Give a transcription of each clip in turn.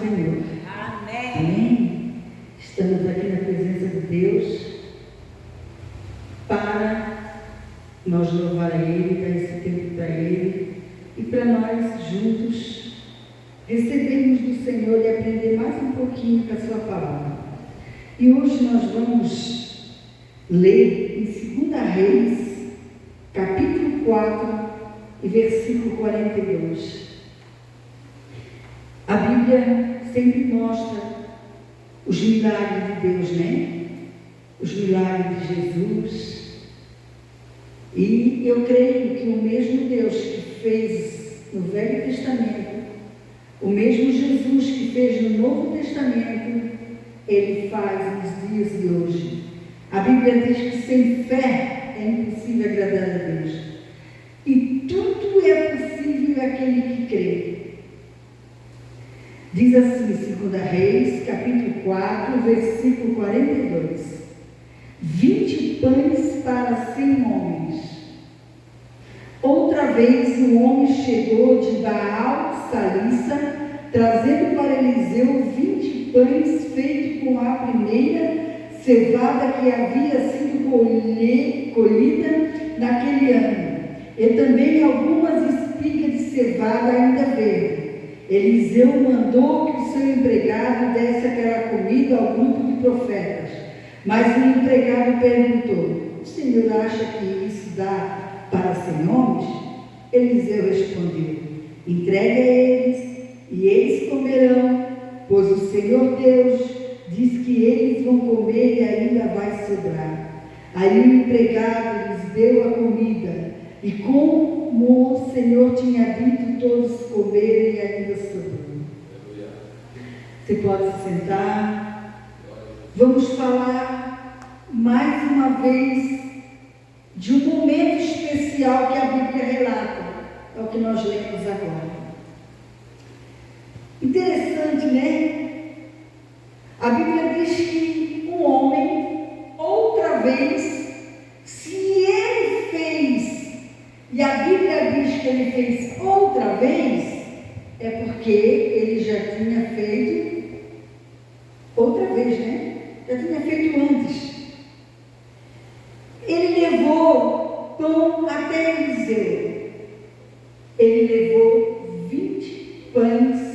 Senhor. Amém. Amém? Estamos aqui na presença de Deus para nós louvar a Ele, dar esse tempo para Ele e para nós juntos recebermos do Senhor e aprender mais um pouquinho com a sua palavra. E hoje nós vamos ler em 2 Reis, capítulo 4 e versículo 42. A Bíblia sempre mostra os milagres de Deus, né? Os milagres de Jesus. E eu creio que o mesmo Deus que fez no Velho Testamento, o mesmo Jesus que fez no Novo Testamento, Ele faz nos dias de hoje. A Bíblia diz que sem fé é impossível agradar a Deus. E tudo é possível àquele que crê. Diz assim, 2 Reis, capítulo 4, versículo 42. 20 pães para 100 homens. Outra vez um homem chegou de Baal Salissa, trazendo para Eliseu 20 pães feitos com a primeira cevada que havia sido colhida naquele ano, e também algumas espigas de cevada ainda verde. Eliseu mandou que o seu empregado desse aquela comida ao grupo de profetas. Mas o empregado perguntou: o senhor acha que isso dá para 100 homens? Eliseu respondeu: entregue a eles, e eles comerão, pois o Senhor Deus diz que eles vão comer e ainda vai sobrar. Aí o empregado lhes deu a comida, e como o Senhor tinha dito, todos comeram e ainda sobrou. Você pode se sentar. Vamos falar mais uma vez de um momento especial que a Bíblia relata. É o que nós lemos agora. Interessante, né? A Bíblia diz que um homem, outra vez, se ele fez, e a Bíblia diz que ele fez outra vez, é porque ele já tinha feito outra vez, né? Já tinha feito antes. Ele levou pão até Eliseu. Ele levou 20 pães.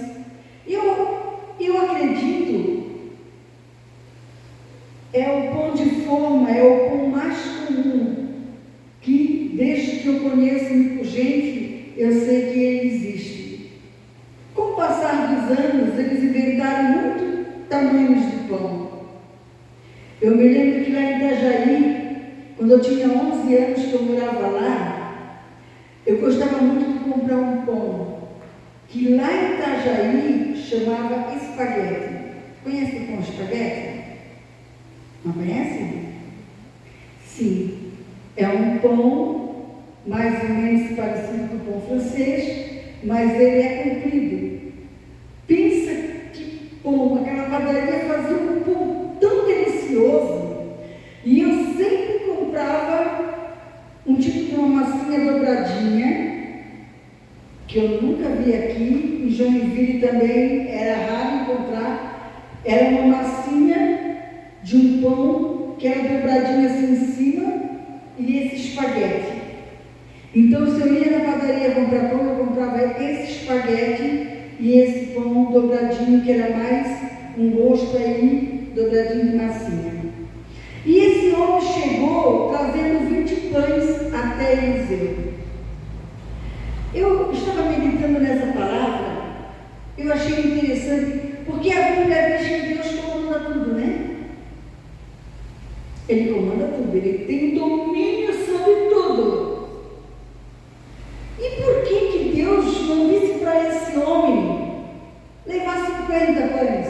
Eu acredito, é o pão de forma, é o pão mais comum, que desde que eu conheço por gente, eu sei que ele existe. Com o passar dos anos, eles inventaram muitos tamanhos de pão. Eu me lembro que lá em Itajaí, quando eu tinha 11 anos que eu morava lá, eu gostava muito de comprar um pão, que lá em Itajaí chamava espaguete. Conhece o pão espaguete? Não conhece? Sim. É um pão mais ou menos parecido com o pão francês, mas ele é comprido. Pensa que pão, aquela padaria fazia um pão tão delicioso. E eu sempre comprava um tipo de uma massinha dobradinha, que eu nunca vi aqui. Em Joinville também era raro encontrar. Era uma massinha de um pão que era dobradinha assim em cima, e esse espaguete. Então, se eu ia na padaria comprar pão, eu comprava esse espaguete e esse pão dobradinho, que era mais um gosto aí, dobradinho de massinha. E esse homem chegou trazendo 20 pães até Eliseu. Eu estava meditando nessa palavra, eu achei interessante, porque a Bíblia diz que Deus comanda tudo, né? Ele comanda tudo, ele tem domínio sobre tudo. E por que Deus não disse para esse homem levar 50 pães?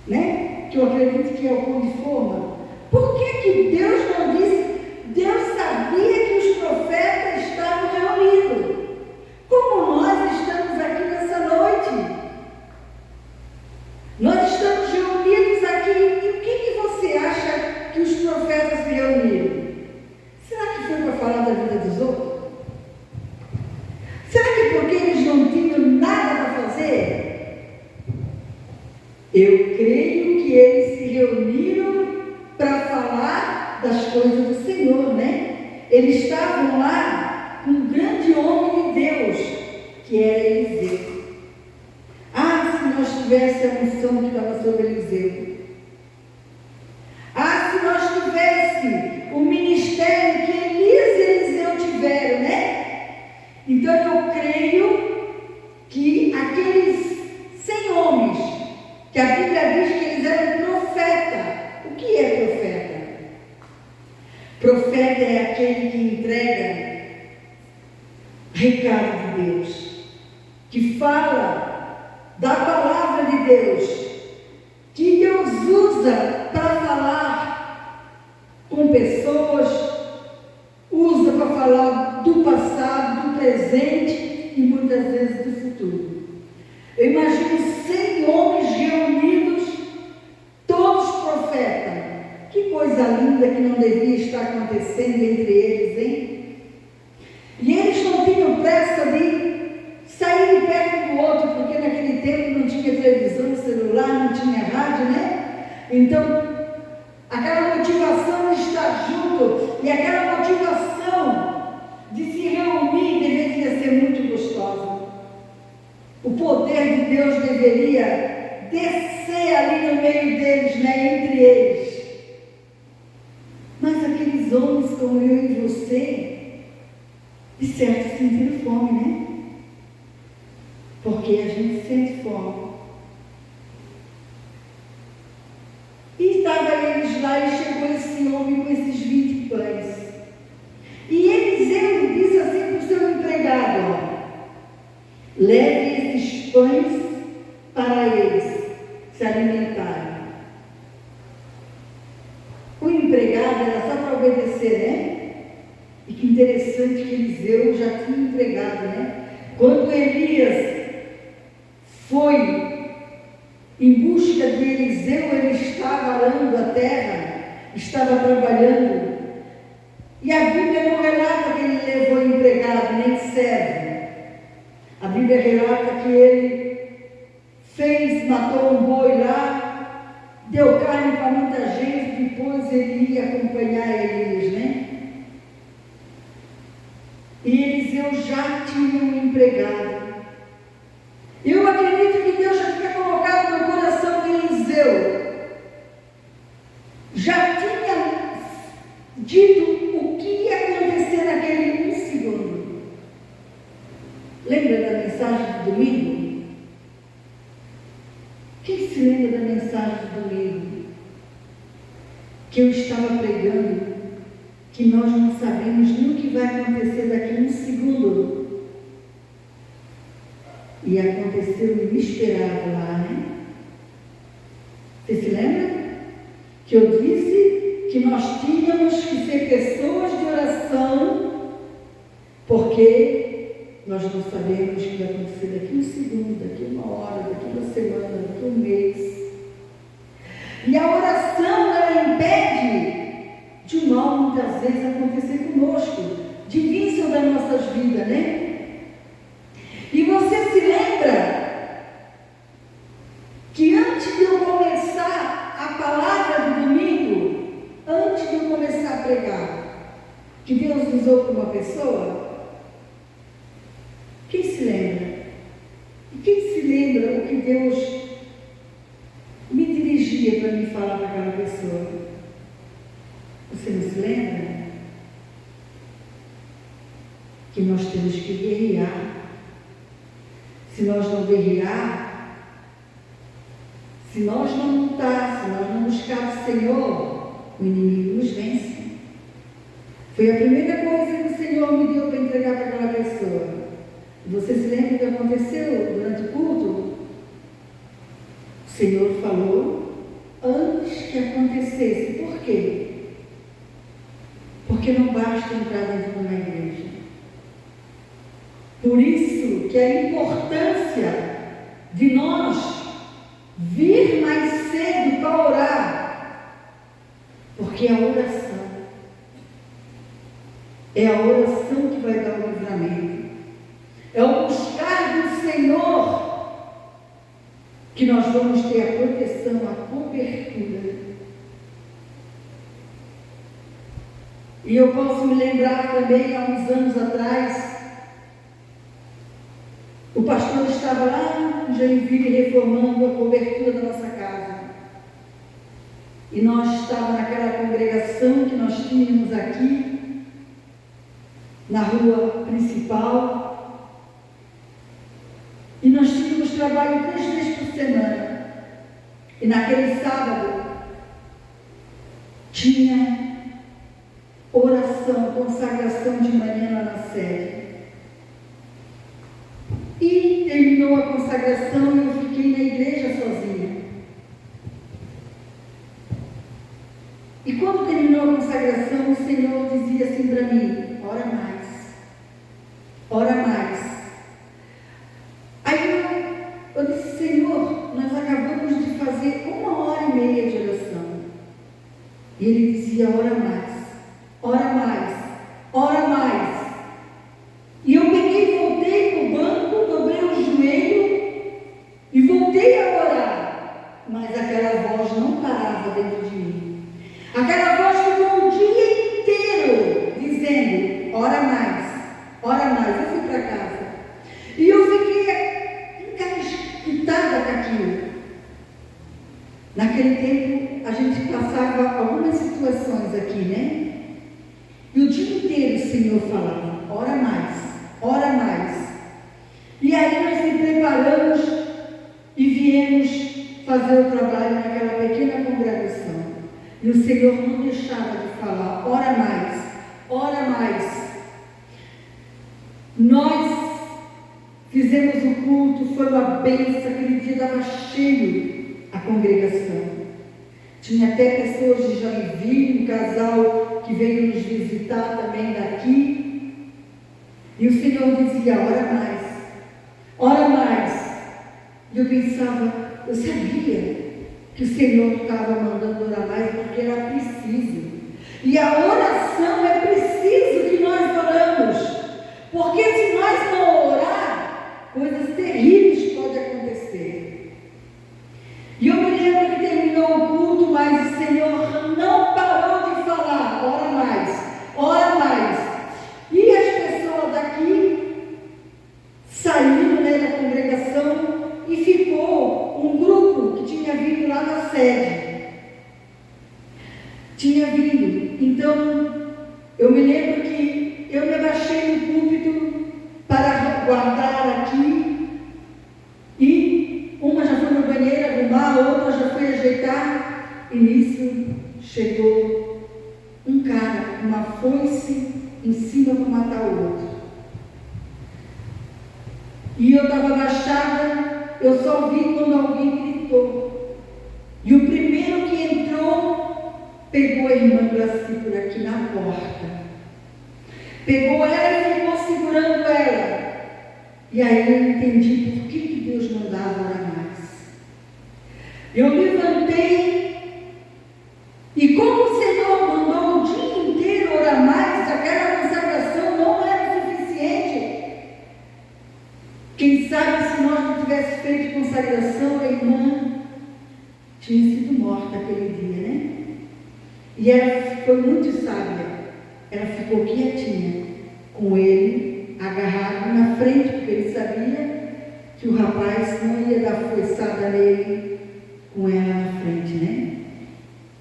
Né? Que eu acredito que é o pão de forma. Por que Deus não disse? Deus sabia que os profetas estavam reunidos, como nós estamos aqui nessa noite. Nós estamos reunidos aqui, e o que você acha que os profetas se reuniram? Será que foi para falar da vida dos outros? Será que porque eles não tinham nada para fazer? Eu creio que eles se reuniram para falar das coisas do Senhor, né? Eles estavam lá com um grande homem de Deus, que era Eliseu. Ah, se nós tivéssemos a missão que estava sobre Eliseu. Ah, se nós tivéssemos o ministério que Elias e Eliseu tiveram, né? Então eu creio que aqueles 100 homens, que a Bíblia diz que eles eram profeta. O que é profeta? Profeta é aquele que entrega recado de Deus, que fala da palavra de Deus, que Deus usa para falar com pessoas, usa para falar do passado, do presente e muitas vezes do futuro. Eu imagino 100 homens reunidos, todos profetas. Que coisa linda que não devia estar acontecendo entre eles, hein? E eles não tinham pressa de sair de perto do outro, porque naquele tempo não tinha televisão, celular, não tinha rádio, né? Então, aquela motivação de estar junto e aquela motivação de se reunir deveria ser muito gostosa. O poder de Deus deveria descer ali no meio deles, né? Entre eles. Mas aqueles homens como eu e você, de certo sentiram fome, né? Porque a gente sente fome. E estava eles lá e chegou esse homem com esses 20 pães. E Eliseu disse assim para o seu empregado: ó, leve esses pães para eles se alimentarem. O empregado era só para obedecer, né? E que interessante que Eliseu já tinha empregado, né? Quando Elias foi em busca de Eliseu, ele estava arando a terra, estava trabalhando. E a Bíblia não relata que ele levou empregado, nem servo. A Bíblia relata que ele matou um boi lá, deu carne para muita gente, depois ele ia acompanhar Elias, né? E Eliseu já tinha um empregado. Eu acredito que Deus já tinha colocado no coração de Eliseu, já tinha dito o que ia acontecer naquele segundo. Lembra da mensagem do domingo? Quem se lembra da mensagem do domingo? Que eu estava pregando, que nós não sabemos nem o que vai acontecer daqui a um segundo. E aconteceu o inesperado lá, né? Você se lembra? Que eu disse que nós tínhamos que ser pessoas de oração, porque nós não sabemos o que vai acontecer daqui a um segundo, daqui a uma hora, daqui a uma semana, daqui a um mês. E a oração, ela impede de o mal muitas vezes acontecer conosco, de vício das nossas vidas, né? E você se lembra que antes de eu começar a palavra do domingo, antes de eu começar a pregar, que Deus usou para uma pessoa? Quem se lembra? E quem se lembra o que Deus me dirigia para me falar para aquela pessoa? Você não se lembra? Que nós temos que guerrear. Se nós não guerrear, se nós não lutar, se nós não buscar o Senhor, o inimigo nos vence. Foi a primeira coisa que o Senhor me deu para entregar para aquela pessoa. Você se lembra o que aconteceu durante o culto? O Senhor falou antes que acontecesse. Por quê? Porque não basta entrar dentro de uma igreja. Por isso que a importância de nós vir mais cedo para orar, porque a oração é a oração que vai dar o livramento, é o buscar do Senhor que nós vamos ter a proteção, a cobertura. E eu posso me lembrar também, há uns anos atrás, o pastor estava lá em Joinville reformando a cobertura da nossa casa. E nós estávamos naquela congregação que nós tínhamos aqui, na rua principal. E nós tínhamos trabalho 3 vezes por semana. E naquele sábado, tinha oração, consagração de manhã lá na sede. E terminou a consagração e eu fiquei na igreja sozinha. E quando terminou a consagração, o Senhor dizia assim para mim: ora mais, ora mais. Aí eu disse: Senhor, nós acabamos de fazer 1h30 de oração. E Ele dizia: ora mais, ora mais, ora mais. E eu peguei e voltei para o banco, dobrei o joelho e voltei a orar. Mas aquela voz não parava dentro de mim. Aquela voz ficou o dia inteiro dizendo: ora mais, ora mais. Eu fui para casa. E eu fiquei encasquetada com aquilo. Naquele tempo, a gente passava algumas situações aqui, né? E o dia inteiro o Senhor falava: ora mais, ora mais. E aí nós nos preparamos e viemos fazer o trabalho naquela pequena congregação. E o Senhor não deixava de falar: ora mais, ora mais. Nós fizemos o culto, foi uma bênção, aquele dia estava cheio a congregação. Tinha até pessoas de Joinville, um casal que veio nos visitar também daqui. E o Senhor dizia: ora mais, ora mais. E eu pensava, eu sabia que o Senhor estava mandando orar mais, porque era preciso. E a oração é preciso que nós oramos, porque se nós não orar, coisas terríveis podem acontecer. E eu me lembro que terminou o culto, mas o Senhor não parou de falar: ora mais, ora mais. E as pessoas daqui saíram, né, da congregação, e ficou um grupo que tinha vindo lá na sede. Tinha vindo. Então, eu me lembro que eu me abaixei no púlpito para guardar aqui. E uma já foi no banheiro arrumar, a outra já foi ajeitar. E nisso chegou um cara com uma foice em cima para matar o outro. E eu estava abaixada, eu só vi quando alguém gritou. E o primeiro que entrou, pegou a irmã Glaci por aqui na porta. Pegou ela e ficou segurando ela. E aí eu entendi por que Deus mandava orar mais. Eu levantei, e como o Senhor mandou o dia inteiro orar mais, aquela consagração não era suficiente. Quem sabe se nós não tivéssemos feito consagração, a irmã tinha sido morta aquele dia, né? E ela foi muito sábia. Ela ficou quietinha, com ele agarrado na frente, porque ele sabia que o rapaz não ia dar forçada nele com ela na frente, né?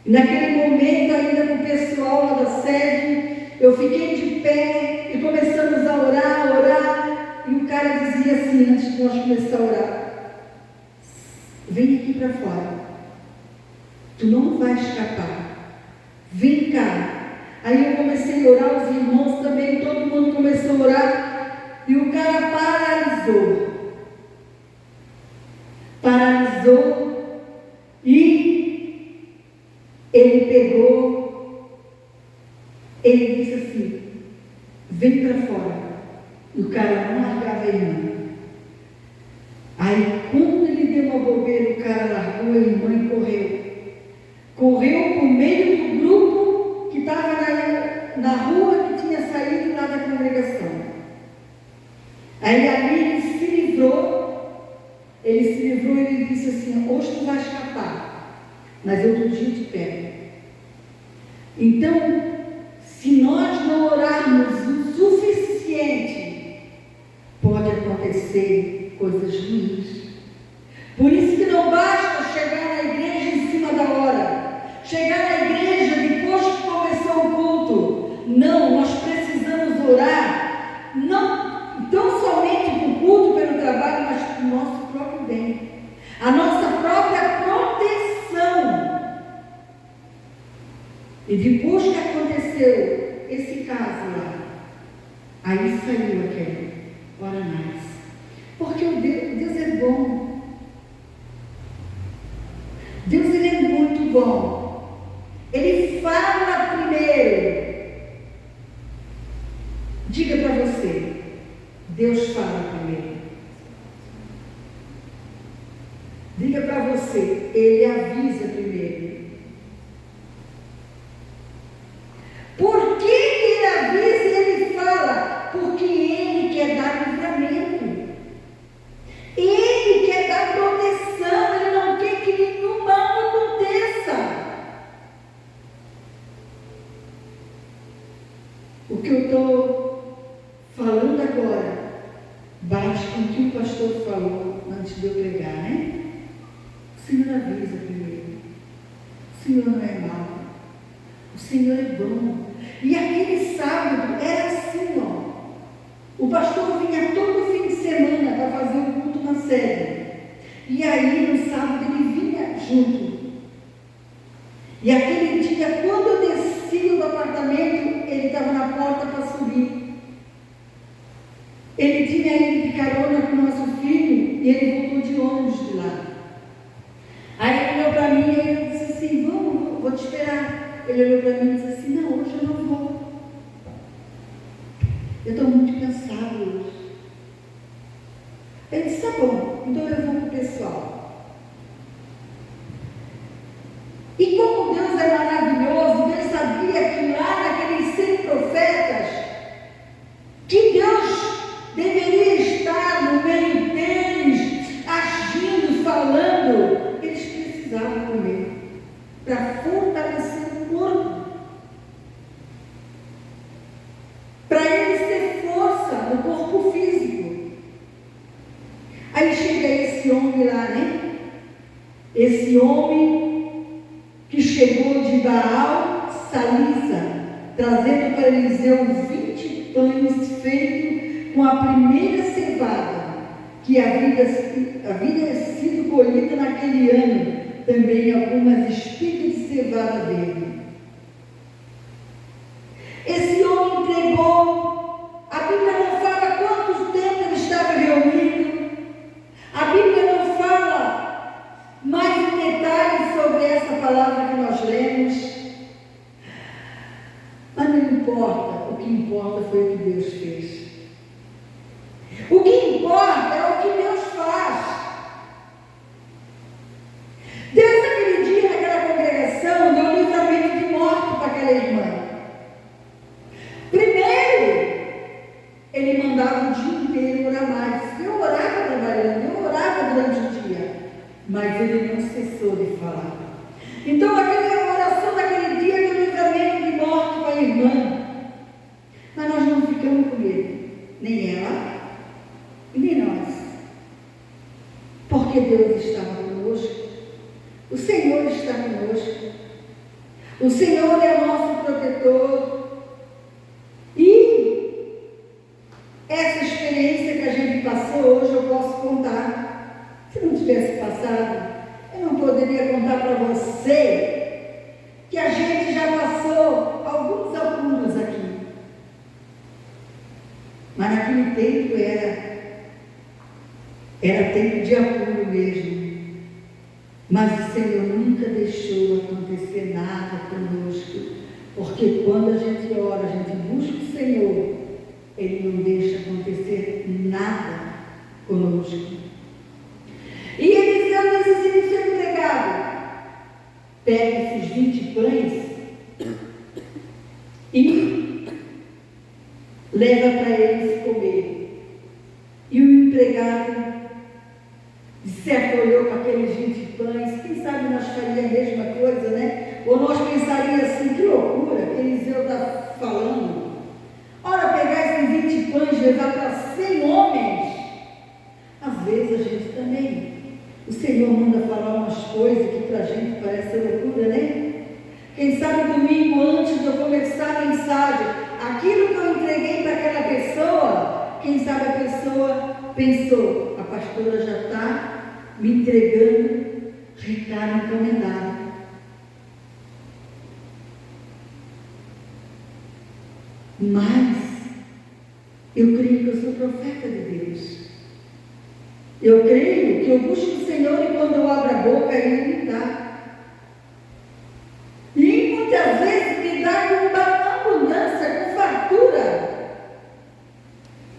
E naquele momento, ainda com o pessoal lá da sede, eu fiquei de pé e começamos a orar, orar. E o cara dizia assim, antes de nós começar a orar: vem aqui para fora, tu não vai escapar, vem cá. Aí eu comecei a orar, os irmãos também, todo mundo começou a orar, e o cara paralisou, e ele pegou, ele disse assim: vem para fora. E o cara não largava a irmã. Aí quando ele deu uma bobeira, o cara largou a irmã e correu. Correu por meio do grupo que estava na rua que tinha saído lá da congregação. Aí ali ele se livrou ele disse assim: hoje tu vai escapar, mas outro dia eu te pego. Então, se nós não orarmos o suficiente, pode acontecer coisas ruins. Por isso que não basta chegar na igreja em cima da hora, chegar na igreja depois que começou o culto. Não, nós precisamos orar, não tão somente para o culto, pelo trabalho, mas para o nosso próprio bem, a nossa própria proteção. E depois que aconteceu esse caso lá, aí saiu aquele, ora mais. Porque Deus é bom. Deus, ele é muito bom. Ele fala primeiro. Diga para você, Deus fala primeiro. Diga para você, ele avisa primeiro. Por que ele avisa e ele fala? Porque ele quer dar livramento. Ele quer dar proteção. Ele não quer que nenhum mal aconteça. O que eu estou falando agora bate com o que o pastor falou antes de eu pregar, né? O Senhor avisa primeiro. O Senhor não é mau. O Senhor é bom. E aquele sábado era assim, ó. O pastor vinha todo fim de semana para fazer o culto na sede. E aí no sábado ele vinha junto. E aquele dia, quando eu desci do apartamento, ele estava na porta para subir. Ele tinha ido de carona com o nosso filho e ele voltou de ônibus de lá. Aí ele olhou para mim e eu disse assim: vamos, vou te esperar. Ele olhou para mim e disse assim: não, hoje eu não vou. Eu estou muito cansado hoje. Ele disse: tá bom, então eu vou para o pessoal. E como Deus é maravilhoso, Deus sabia que lá naqueles 100 profetas, que Deus deveria estar no meio deles, agindo, falando, eles precisavam comer para fortalecer o corpo, para eles ter força no corpo físico. Aí chega esse homem lá, né? Esse homem que chegou de Baal Salisa, trazendo para Eliseu 20 pães feitos com a primeira cevada que havia sido colhida naquele ano, também algumas espigas de cevada verde. Esse homem entregou. A Bíblia não fala quanto tempo ele estava reunido. A Bíblia não fala mais em detalhes sobre essa palavra que nós lemos. Mas não importa. O que importa foi o que Deus fez. O que importa é o que Deus faz. Deus, aquele dia, naquela congregação, deu livramento de morte para aquela irmã. Primeiro, ele mandava o dia inteiro orar mais. Eu orava trabalhando, eu orava durante o dia, mas ele não cessou de falar. Então, aquela oração daquele dia deu livramento de morte para a irmã. Mas nós não ficamos com medo, nem ela, nem nós, porque Deus estava conosco. O Senhor está conosco. O Senhor é nosso protetor. E essa experiência que a gente passou hoje eu posso contar. Se não tivesse passado, eu não poderia contar para você que a gente já passou alguns apuros aqui. Mas naquele tempo era tempo de apuro mesmo. Mas o Senhor nunca deixou acontecer nada conosco, porque quando a gente ora, a gente busca o Senhor, Ele não deixa acontecer nada conosco. E Eliseu disse assim ao seu empregado: pega esses 20 pães e leva para eles comer. E o empregado, de certo, olhou para aqueles 20 pães, quem sabe nós faríamos a mesma coisa, né? Ou nós pensaríamos assim, que loucura que Eliseu está falando. Ora, pegar esses 20 pães e levar para 100 homens. Às vezes a gente também, o Senhor manda falar umas coisas que para a gente parece loucura, né? Quem sabe domingo antes de eu começar a mensagem, aquilo que eu entreguei para aquela pessoa, quem sabe a pessoa pensou, a pastora já está me entregando recado encomendado. Mas eu creio que eu sou profeta de Deus. Eu creio que eu busco o Senhor e quando eu abro a boca Ele me dá. E muitas vezes me dá com abundância, com fartura,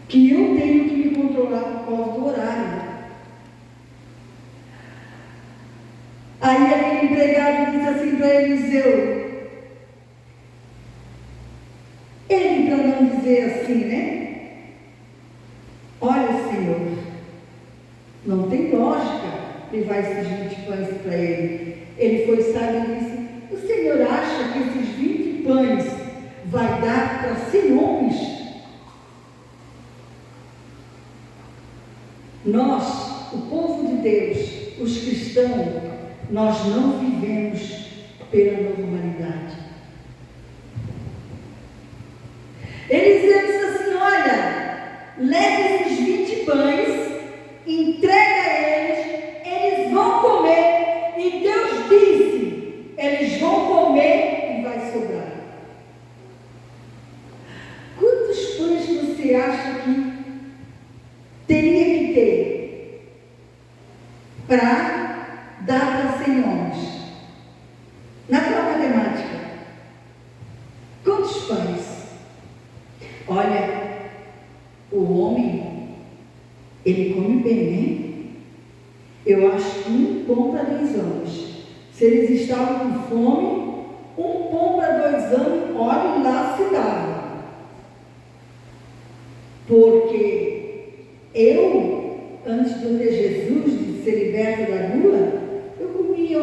que eu tenho que me controlar por causa do horário. Aí aquele empregado disse assim para Eliseu, ele, para não dizer assim, né? Olha, Senhor, não tem lógica levar esses 20 pães para ele. Ele foi sábio e disse, o Senhor acha que esses 20 pães vai dar para 100 homens? Nós, o povo de Deus, os cristãos, nós não vivemos pela normalidade. Eliseu disse assim, olha, leve esses 20 pães, entrega a eles, eles vão comer, e Deus disse, eles vão comer e vai sobrar. Quantos pães você acha que teria que ter para dar para 100 homens? Na tua matemática, quantos pães? Olha, o homem, ele come bem, né? Eu acho que um pão para 2 anos. Se eles estavam com fome, um pão para 2 anos, olha lá se dava. Porque eu, antes de eu ter Jesus, de ser liberto da gula, eu comia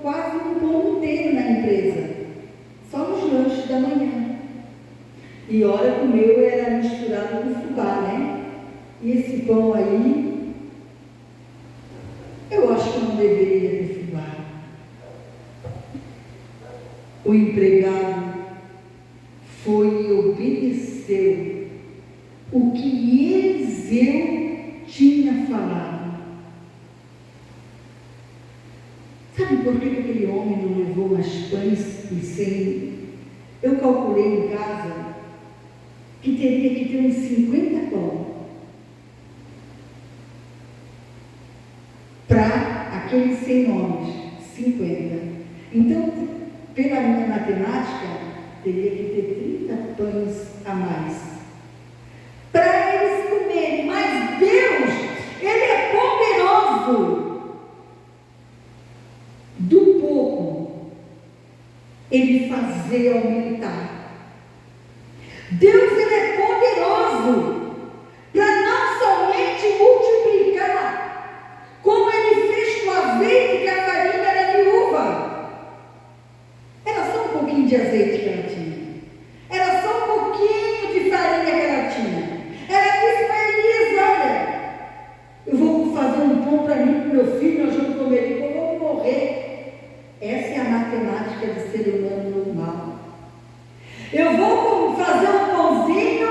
quase um pão inteiro na empresa, só nos lanches da manhã. E olha que o meu era misturado com fubá, né? E esse pão aí, eu acho que não deveria ter fubá. O empregado foi e obedeceu o que Eliseu tinha falado. Sabe por que aquele homem não levou mais pães e 100? Eu calculei em casa que teria que ter uns 50 pão para aqueles 100 homens, 50. Então, pela minha matemática, teria que ter 30 pães a mais para eles comerem. Mas Deus, Ele é poderoso. Do pouco, Ele fazer aumentar. Deus, Ele é poderoso para não somente multiplicar, como Ele fez com o azeite, que a farinha era viúva. Era só um pouquinho de azeite que ela tinha. Era só um pouquinho de farinha que ela tinha. Ela disse para Elias, olha, eu vou fazer um pão para mim, para o meu filho, nós vamos comer, eu vou morrer. Essa é a matemática do ser humano normal. Eu vou fazer um pãozinho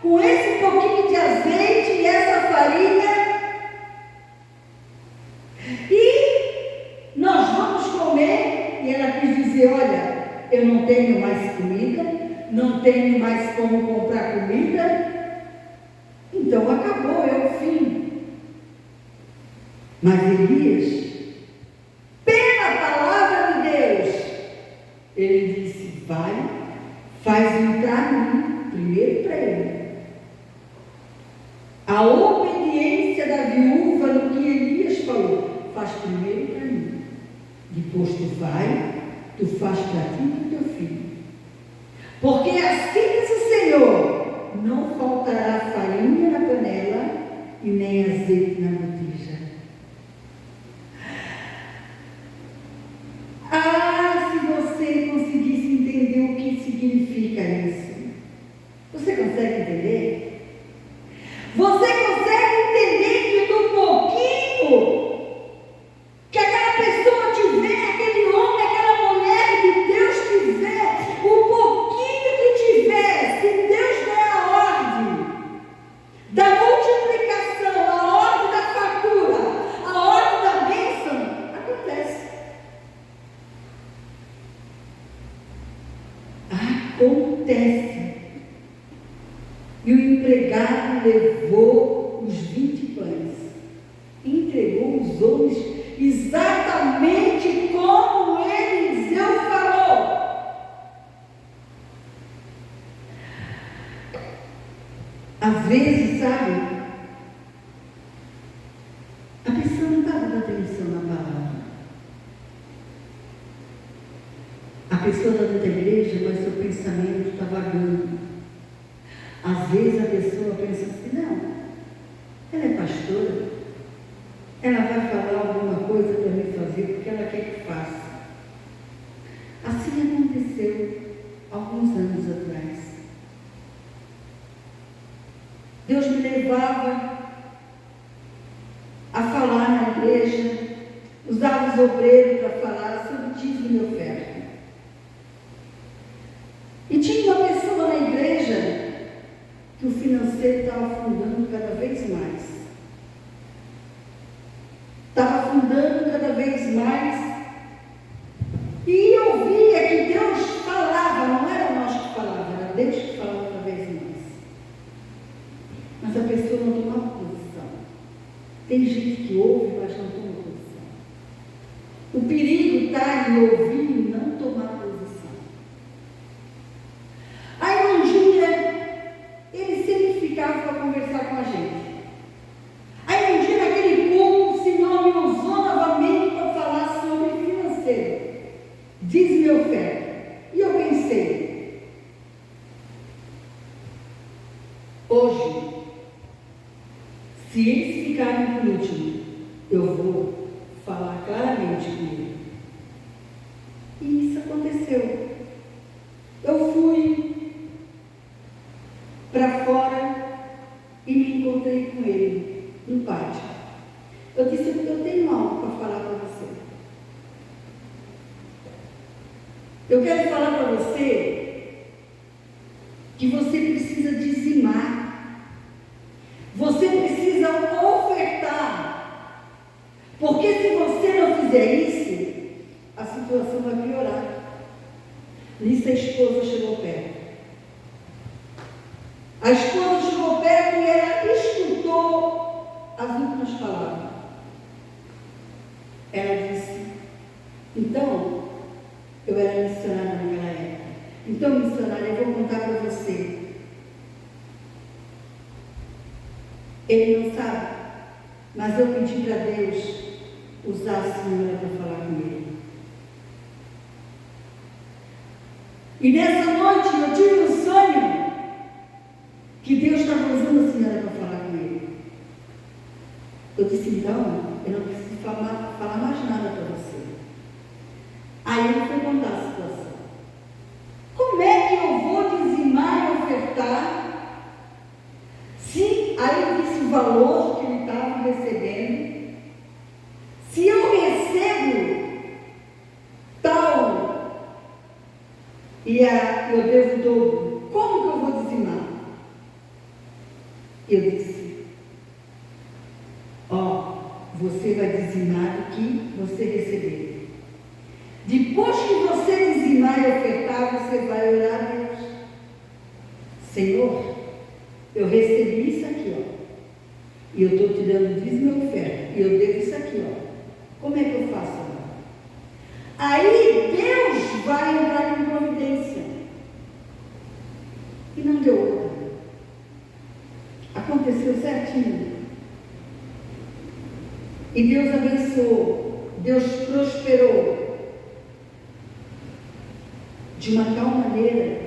com esse pouquinho de azeite e essa farinha e nós vamos comer. E ela quis dizer, olha, eu não tenho mais comida, não tenho mais como comprar comida, então acabou, é o fim. Mas Elias, pela palavra de Deus, ele disse, vai, faz um para mim, primeiro para ele. A obediência da viúva no que Elias falou, faz primeiro para mim, depois tu vai, tu faz para ti e para teu filho. Porque assim diz o Senhor, não faltará farinha na panela e nem azeite na botija. que significa isso. Você consegue entender? Você consegue entender que do pouquinho que aquela pessoa tiver, aquele homem, aquela mulher que Deus tiver, o pouquinho que tiver, se Deus der a ordem da multiplicação, a ordem da fartura, a ordem da bênção, acontece. Acontece. E o empregado levou os 20 pães e entregou os homens exatamente como Eliseu falou. Às vezes, sabe, a pessoa não estava dando atenção na palavra. A pessoa está dentro da igreja, mas seu pensamento está vagando. Às vezes a pessoa pensa assim, não, ela é pastora, ela vai falar alguma coisa para mim fazer porque ela quer que faça. Assim aconteceu alguns anos atrás. Deus me levava a falar na igreja, usava os obreiros para falar sobre dízimo e oferta. E tinha uma pessoa na igreja que o financeiro estava afundando cada vez mais. Estava afundando cada vez mais. E eu via que Deus falava, não era nós que falava, era Deus que falava cada vez mais. Mas a pessoa não tomava posição. Tem gente que ouve, mas não toma posição. O perigo está em ouvir e não tomar posição. Aí um dia, ele sempre ficava para conversar com a gente. Aí um dia naquele culto, o Senhor me usou novamente para falar sobre financeiro. Dízimo e oferta. E eu pensei, hoje, se eles ficarem por último, eu vou falar claramente com ele. E isso aconteceu. Eu fui para fora e me encontrei com ele no pátio. Eu disse, eu tenho algo para falar para você. Eu quero falar para você que você precisa dizimar. Você precisa ofertar. Porque se você não fizer isso, a situação vai piorar. Nisso a esposa chegou perto. A esposa chegou perto e ela escutou as últimas palavras. Ela disse, então, eu era missionária naquela época. Então, missionária, eu vou contar para você. Ele não sabe, mas eu pedi para Deus usar a senhora para falar com ele. E nessa noite eu tive um sonho que Deus estava usando a senhora para falar com ele. Eu disse, então, eu não preciso falar mais nada para você. Aí ele foi contar a situação. Como é que eu vou dizimar e ofertar se, aí ele disse o valor que ele estava recebendo, se eu recebo tal e eu devo o dobro, como que eu vou dizimar? Eu disse, você vai dizimar o que você receber. Depois que você dizimar e ofertar, você vai orar a Deus. Senhor, eu recebi isso aqui, e eu estou te dando dízimo e oferta, e eu devo isso aqui, Como é que eu faço agora? Aí Deus vai entrar em providência. E não deu outra. Aconteceu certinho. E Deus abençoou, Deus prosperou de uma tal maneira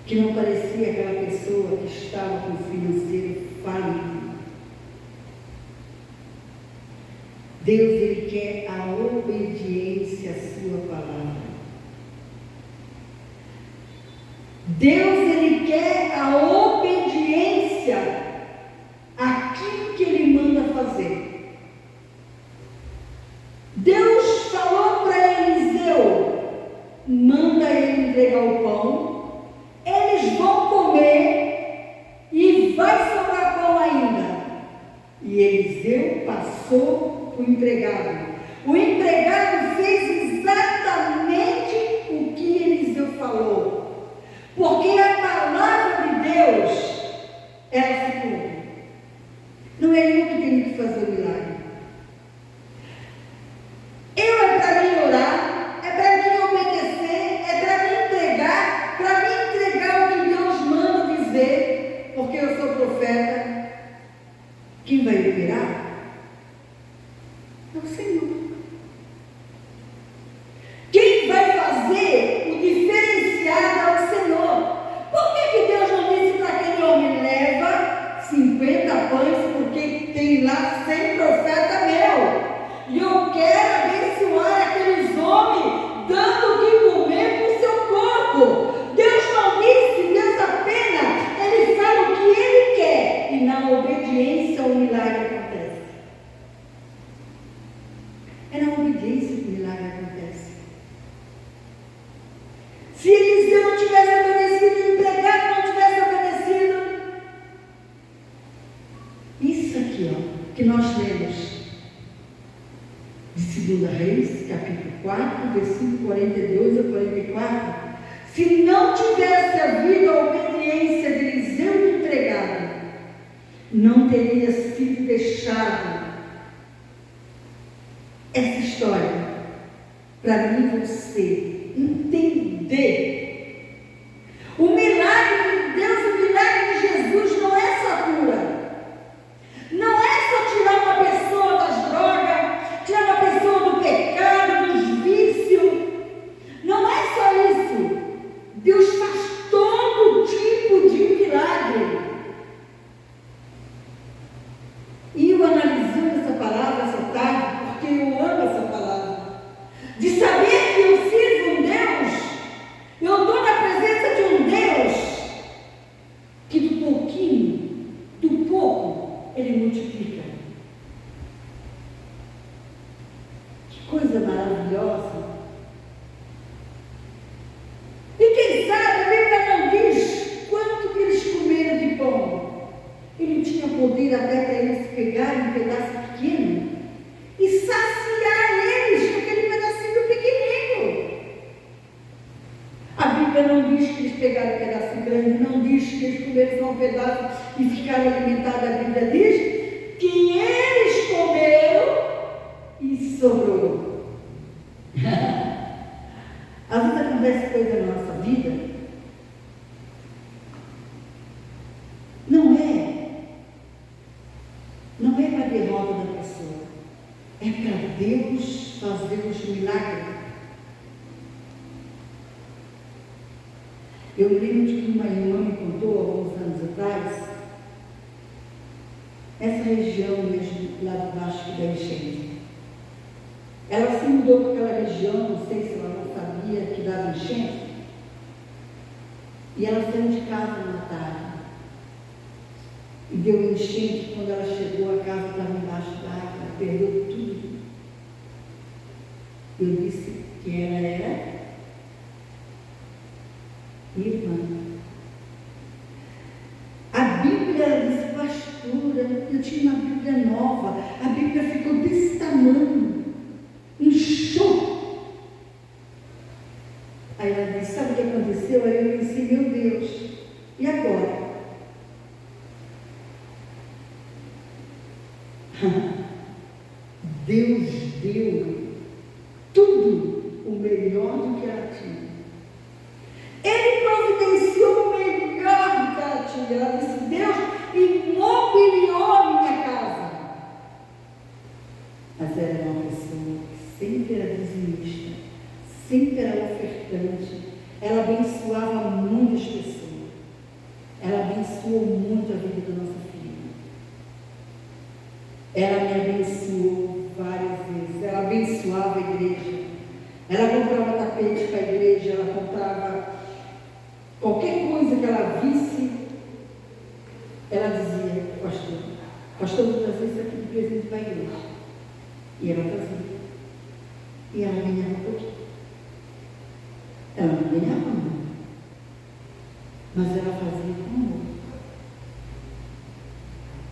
que não parecia aquela pessoa que estava com o financeiro falido. Deus, Ele quer a obediência à sua palavra. Deus, Ele quer a obediência àquilo que Ele manda fazer. Deus falou para Eliseu, manda ele entregar o pão, eles vão comer e vai sobrar pão ainda. E Eliseu passou para o empregado. O empregado fez exatamente o que Eliseu falou, porque a palavra de Deus, ela se cumpre. Não é eu que tenho que fazer o milagre. É para mim orar, é para mim obedecer, é para mim entregar o que Deus manda dizer, porque eu sou profeta. Quem vai operar é o Senhor. Quem vai fazer o diferenciado é o Senhor. Por que Deus não disse para aquele homem, leva 50 pães, porque tem lá 100 profeta meu, e eu quero abençoar aqueles homens, dando o que comer para o seu corpo. Deus não disse, Deus apenas, Ele fala o que Ele quer, e na obediência o milagre acontece. É na obediência que o milagre acontece. Se Eliseu não tivesse obedecido, o empregado não tivesse obedecido, isso aqui, ó, que nós lemos de 2 Reis, capítulo 4, versículo 42 a 44, se não tivesse havido a obediência de Eliseu e do empregado, não teria sido deixado essa história para mim e você entender. O milagre de Deus, o milagre de Jesus não é só cura, não é só tirar uma pessoa das drogas, tirar uma pessoa do pecado, dos vícios, não é só isso. Deus faz todo tipo de milagre. E eu analisando essa palavra essa tarde, porque eu amo essa palavra, de saber que eu sirvo um Deus, eu estou na presença de um Deus que do pouquinho, do pouco, Ele multiplica. Que coisa maravilhosa. E quem sabe, a Bíblia não diz quanto que eles comeram de pão. Ele tinha poder até para eles pegarem um pedaço pequeno e saciar eles com aquele pedacinho pequenino. A Bíblia não diz que eles pegaram um pedaço grande, não diz que eles comeram só um pedaço e ficaram alimentados. A Bíblia diz que eles comeram e sobrou. Às vezes acontece coisa na nossa vida, não é para a derrota da pessoa, é para Deus fazer os milagres. Eu lembro de que uma irmã me contou, alguns anos atrás, essa região mesmo, lá de baixo da enchente. Ela se mudou para aquela região, não sei se ela não sabia que dava enchente, e ela saiu de casa na tarde. E deu enchente. Quando ela chegou, a casa estava embaixo d'água, ela perdeu tudo. Eu disse que ela era irmã. A Bíblia disse, pastora, eu tinha uma Bíblia nova, a Bíblia ficou desse tamanho, inchou. Aí ela disse, sabe o que aconteceu? Aí eu pensei, meu Deus, e agora? Deus deu tudo o melhor do que ela tinha. Ele providenciou o melhor do que ela tinha. Ela disse, Deus imobiliou minha casa. Mas era uma pessoa que sempre era dizimista, sempre era ofertante. Ela abençoava muitas pessoas. Ela abençoou muito a vida da nossa filha. Ela me abençoou várias vezes. Ela abençoava a igreja. Ela comprava tapete para a igreja, ela comprava Qualquer coisa que ela visse, ela dizia: pastor, vou trazer isso aqui de presente para a igreja. E ela trazia. E ela ganhava pouquinho. Ela não ganhava muito, mas ela fazia com amor.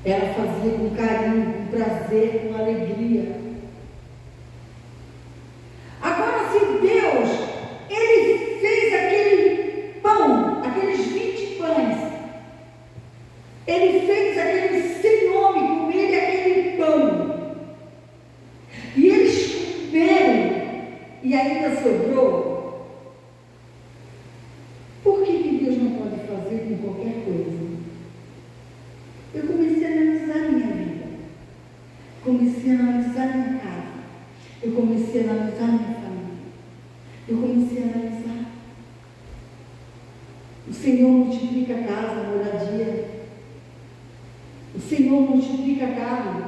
Ela fazia com carinho, com prazer, com alegria. Agora, se Deus, Ele fez aquele pão, aqueles 20 pães, Ele fez aquele sem nome, com ele aquele pão, e eles comeram, e ainda sobrou, por que Deus não pode fazer com qualquer coisa? Eu comecei a analisar a minha vida, comecei a analisar a minha casa, eu comecei a analisar a minha família, eu comecei a analisar. O Senhor multiplica a casa, a moradia, o Senhor multiplica carro,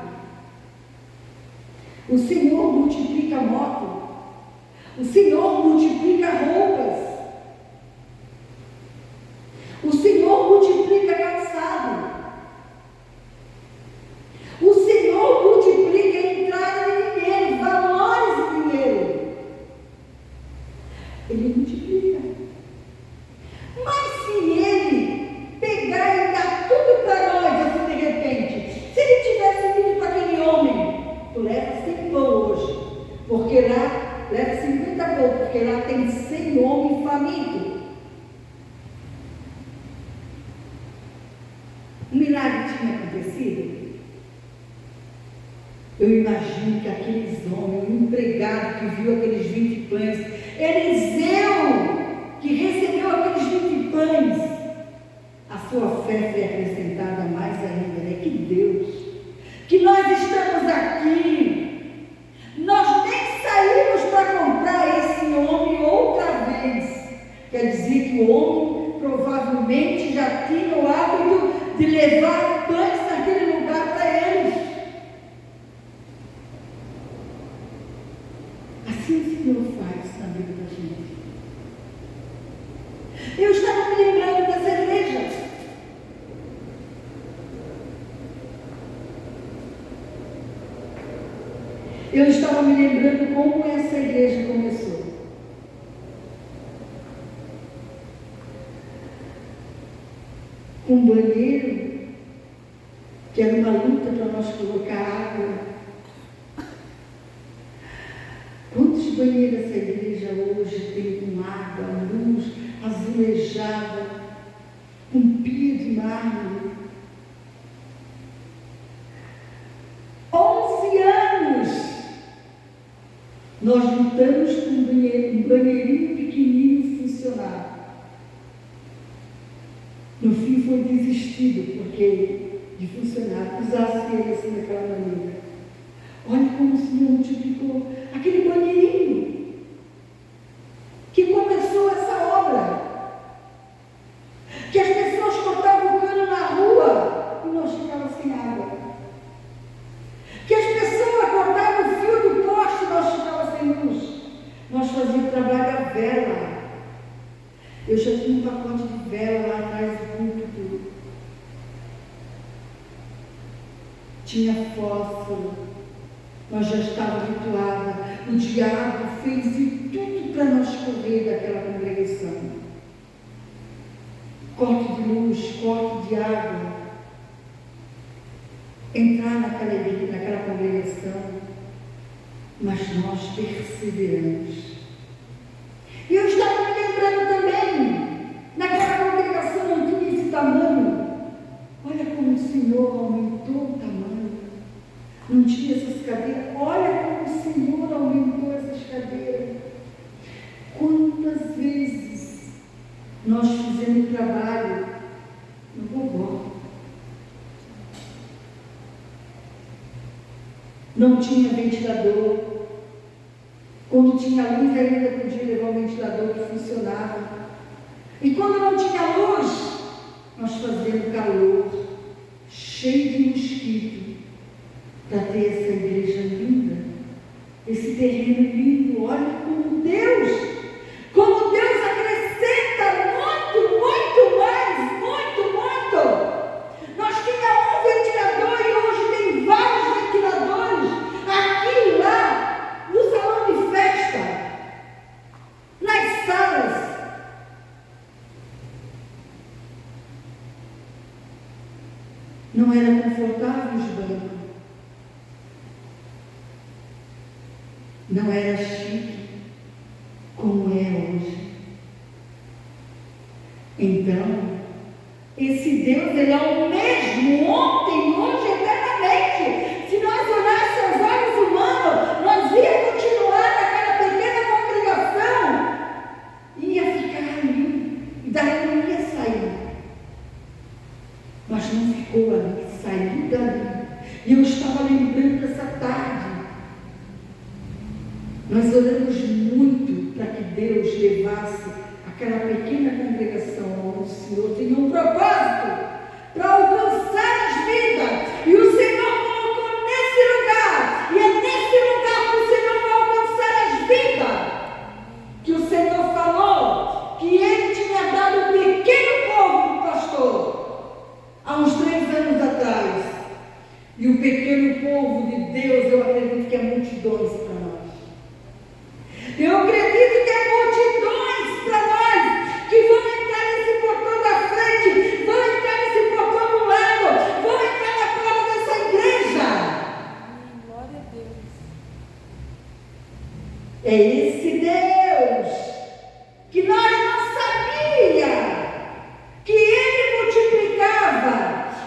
o Senhor multiplica moto, o Senhor multiplica roupas, o Senhor multiplica calçado, o Senhor multiplica a entrada de dinheiro, valores de dinheiro. Ele multiplica. Mas se Ele pegar e dar tudo para nós, assim de repente, se Ele tivesse dito para aquele homem: tu leva 100 pão hoje, porque lá, leva 50 pão, porque lá tem 100 homens famintos. Um milagre tinha acontecido? Eu imagino que aqueles homens, o empregado que viu aqueles 20 pães, Eliseu, que recebeu aqueles 20 pães, a sua fé foi acrescentada mais ainda, né? Que Deus, que nós estamos aqui, nós nem saímos para comprar esse homem outra vez. Quer dizer que o homem provavelmente já tinha o hábito de levar pães naquele lugar para eles. Assim o Senhor faz na vida da gente. Eu estava me lembrando dessa igreja. Eu estava me lembrando como essa igreja começou. Com um banheiro, que era uma luta para nós colocar água. Quantos banheiros essa igreja hoje tem com água, luz, azulejada, com pia de mármore? 11 anos nós lutamos com um banheirinho pequenininho funcionar. No fim foi desistido, porque de funcionar, usasse ele assim daquela maneira. Olha como o Senhor multiplicou aquele banheirinho que começou essa obra, que as pessoas cortavam o cano na rua e nós ficávamos sem água, que as pessoas cortavam o fio do poste e nós ficávamos sem luz. Nós fazíamos trabalho à vela. Eu já tinha um pacote de vela lá atrás do púlpito, tinha fósforo. Nós já estávamos habituados. O diabo fez de tudo para nós correr daquela congregação. Corte de luz, corte de água. Entrar naquela congregação. Mas nós perseveramos. E eu estava me lembrando também, naquela congregação não tinha esse tamanho. Olha como o Senhor aumentou o tamanho. Não tinha essas cadeiras. Olha como o Senhor aumentou essas cadeiras. Quantas vezes nós fizemos trabalho no gogó. Não tinha ventilador. Quando tinha luz ainda podia levar o ventilador que funcionava. E quando não tinha luz, nós fazíamos calor, cheio de mosquito, para ter essa igreja linda, esse terreno lindo. Olha como Deus acrescenta muito, muito não era chique como é hoje. Então, esse Deus, Ele é o mesmo ontem, hoje, eternamente. Se nós olhássemos aos olhos humanos, nós ia continuar naquela pequena congregação, ia ficar ali, e daí não ia sair. Mas não ficou ali, saiu dali. E eu estava lembrando dessa tarde. Nós oramos muito para que Deus levasse aquela pequena congregação onde o Senhor tinha um propósito para alcançar as vidas. E o Senhor colocou nesse lugar. E é nesse lugar que o Senhor vai alcançar as vidas. Que o Senhor falou que Ele tinha dado um pequeno povo para o pastor há uns 3 anos atrás. E o pequeno povo de Deus, eu acredito que é multidões para nós. Eu acredito que é multidões para nós que vão entrar nesse portão da frente, vão entrar nesse portão do lado, vão entrar na porta dessa igreja. Glória a Deus. É esse Deus que nós não sabíamos que Ele multiplicava,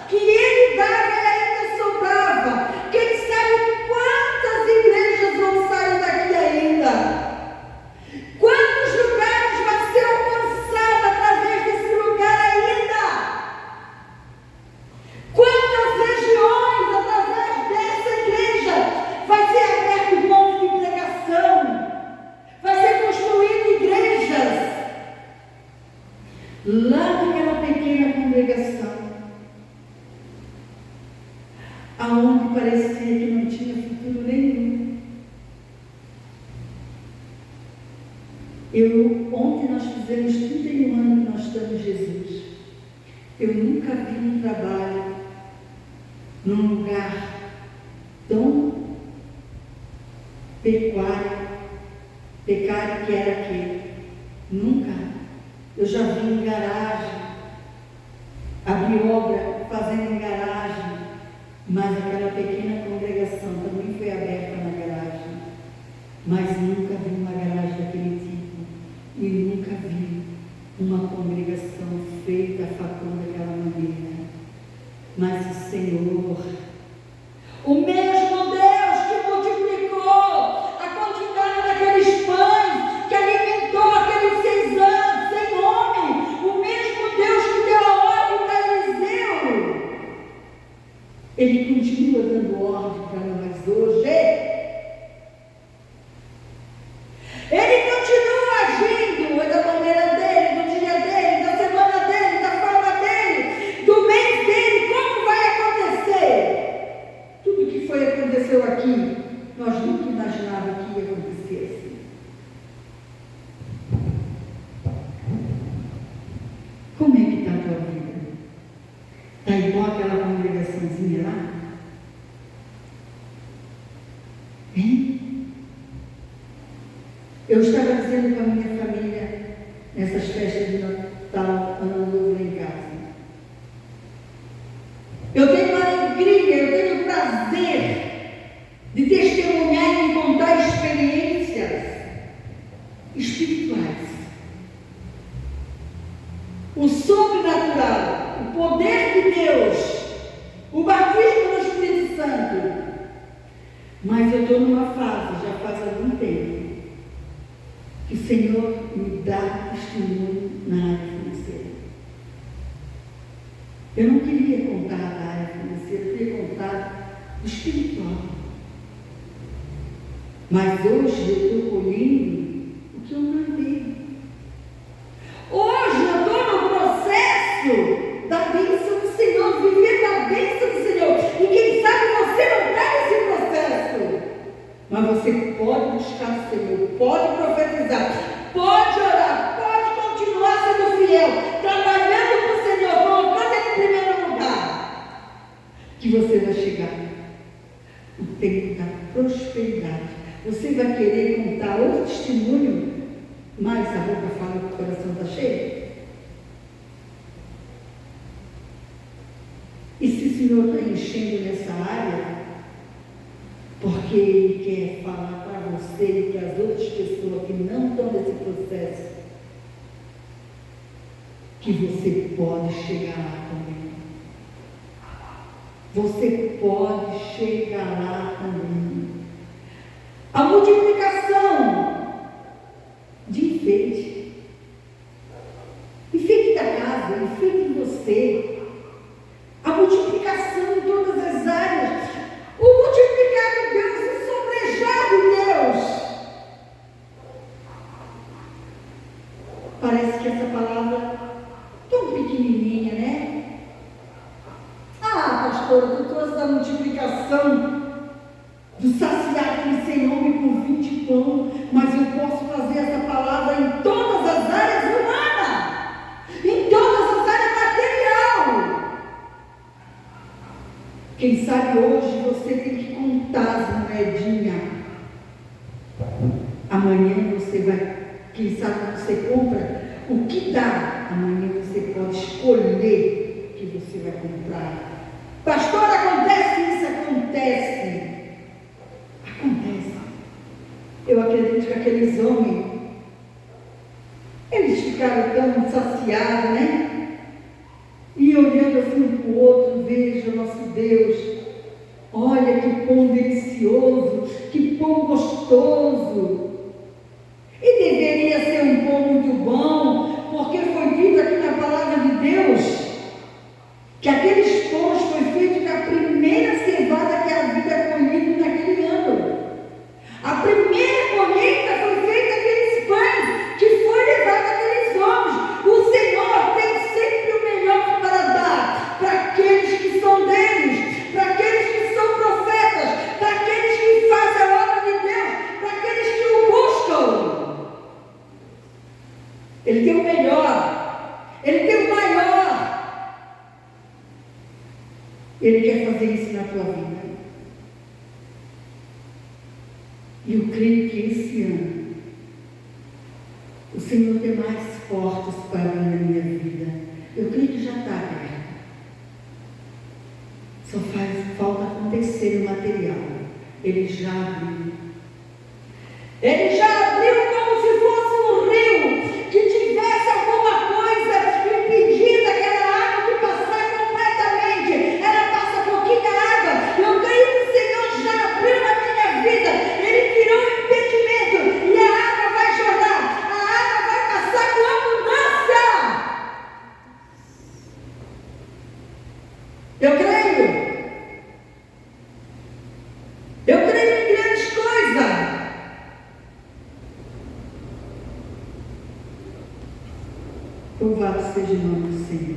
que Ele dava e ainda sobrava. Quem sabe quantas igrejas vão sair daqui ainda? Quantos lugares vai ser alcançado através desse lugar ainda? Quantas regiões através dessa igreja vai ser aberto ponto de pregação? Vai ser construído igrejas lá naquela pequena congregação, aonde parecia que não tinha futuro nenhum. Ontem nós fizemos 31 anos que nós estamos em Jesus. Eu nunca vi um trabalho num lugar tão precário que era aquele. Nunca. Eu já vi em garagem, abri obra fazendo em garagem, mas aquela pequena congregação também foi aberta na garagem. Mas nunca vi uma garagem daquele tipo. E nunca vi uma congregação feita a facão daquela maneira. Mas o Senhor, o mesmo Deus que multiplicou a quantidade daqueles pães, que alimentou aqueles 6 anos, sem homem, o mesmo Deus que deu a ordem para Eliseu, Ele continua dando ordem para nós hoje. Ele continua agindo da maneira dele, do dia dele, da semana dele, da forma dele, do mês dele. Como vai acontecer? Tudo que aconteceu aqui, nós nunca imaginávamos que ia acontecer assim. Como é que está a tua vida? Está igual aquela congregaçãozinha lá? Hein? Eu estava dizendo com a minha família, nessas festas de Natal, Ano Novo lá em casa. Eu tenho uma alegria, eu tenho prazer de testemunhar e contar experiências espirituais. O sobrenatural, o poder de Deus, o batismo do Espírito Santo. Mas eu estou numa fase, já faz algum tempo, que o Senhor me dá testemunho na área financeira. Eu não queria contar da área financeira, eu queria contar do espiritual. Mas hoje eu estou colhendo o que eu mandei. Hoje eu estou no processo da bênção do Senhor, viver da bênção do Senhor. E quem sabe você não está nesse processo. Mas você pode buscar o Senhor, pode profetizar, pode orar, pode continuar sendo fiel, trabalhando para o Senhor, colocando Ele em primeiro lugar, que você vai chegar o tempo da prosperidade. Você vai querer contar outro testemunho, mas a boca fala que o coração está cheio. E se o Senhor está enchendo nessa área, Porque Ele quer falar para você e para as outras pessoas que não estão nesse processo, que você pode chegar lá também. Você pode chegar lá também. A multiplicação de enfeite. Enfeite da casa, enfeite em você. A multiplicação em todas as áreas. O multiplicar de Deus, o sobrejar de Deus. Parece que essa palavra tão pequenininha, né? Ah, pastora, tu trouxe a multiplicação do saciar aquele sem homem com 20 pão, mas eu posso fazer essa palavra em todas as áreas humanas, em todas as áreas material. Quem sabe hoje você tem que contar as moedinhas. Amanhã você vai, quem sabe você compra o que dá. Amanhã você pode escolher o que você vai comprar. Pastor, acontece isso? Acontece. Eu acredito que aqueles homens, eles ficaram tão saciados, né? E olhando assim um para o outro, veja nosso Deus, olha que pão delicioso, que pão gostoso. E deveria ser um pão muito bom, porque foi dito aqui na palavra de Deus, que aqueles pães foi feito com a primeira cevada que havia colhido naquele ano. A primeira colheita foi feita aqueles pães que foi levado àqueles homens. O Senhor tem sempre o melhor para dar para aqueles que são deles, para aqueles que são profetas, para aqueles que fazem a obra de Deus, para aqueles que o buscam. Ele tem o melhor, Ele tem o maior. Ele quer fazer isso na tua vida. E eu creio que esse ano o Senhor tem mais portas para mim na minha vida. Eu creio que já está aberto. Só faz falta acontecer o material. Ele já abriu. Ele já abriu como se fosse um rio que tivesse alguma coisa impedindo aquela água de passar completamente. Ela passa pouquinha água. Eu creio que o Senhor já abriu na minha vida. Ele tirou o impedimento e a água vai jorrar. A água vai passar com abundância. Eu creio. Eu creio em grandes coisas. Louvado seja o nome do Senhor.